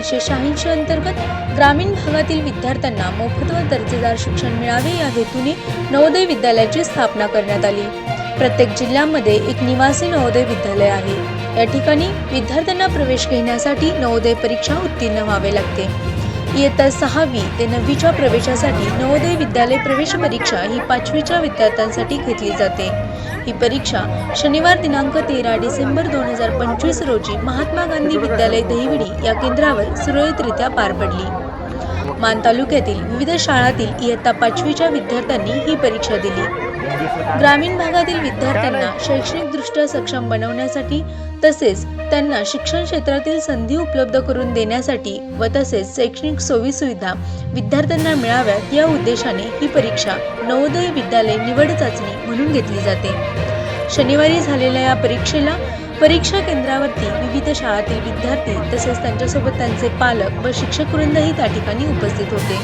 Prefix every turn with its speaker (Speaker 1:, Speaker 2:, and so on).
Speaker 1: 386 अंतर्गत ग्रामीण भागातील विद्यार्थ्यांना मोफत व दर्जेदार शिक्षण मिळावे या हेतूने नवोदय विद्यालयाची स्थापना करण्यात आली। प्रत्येक जिल्ह्यामध्ये एक निवासी नवोदय विद्यालय आहे। या ठिकाणी विद्यार्थ्यांना प्रवेश घेण्यासाठी नवोदय परीक्षा उत्तीर्ण व्हावे लागते। इयत्ता 6वी ते 9वीच्या प्रवेशासाठी नवोदय विद्यालय प्रवेश परीक्षा ही 5वीच्या विद्यार्थ्यांसाठी घेतली जाते। ही परीक्षा शनिवार दिनांक 13 डिसेंबर 2025 रोजी महात्मा गांधी विद्यालय दहिवडी या केंद्रावर सुरळीतरित्या पार पडली। मान तालुक्यातील विविध शाळांतील इयत्ता 5वीच्या विद्यार्थ्यांनी ही परीक्षा दिली। ग्रामीण भागातील विद्यार्थ्यांना शैक्षणिकदृष्ट्या सक्षम बनवण्यासाठी तसेच त्यांना शिक्षण क्षेत्रातील संधी उपलब्ध करून देण्यासाठी व तसेच शैक्षणिक सोयीसुविधा विद्यार्थ्यांना मिळाव्यात या उद्देशाने ही परीक्षा नवोदय विद्यालय निवड चाचणी म्हणून घेतली जाते। शनिवारी झालेल्या या परीक्षेला परीक्षा केंद्रावरती विविध शाळांतील विद्यार्थी तसेच त्यांच्यासोबत त्यांचे पालक व शिक्षक वृंदही त्या ठिकाणी उपस्थित होते।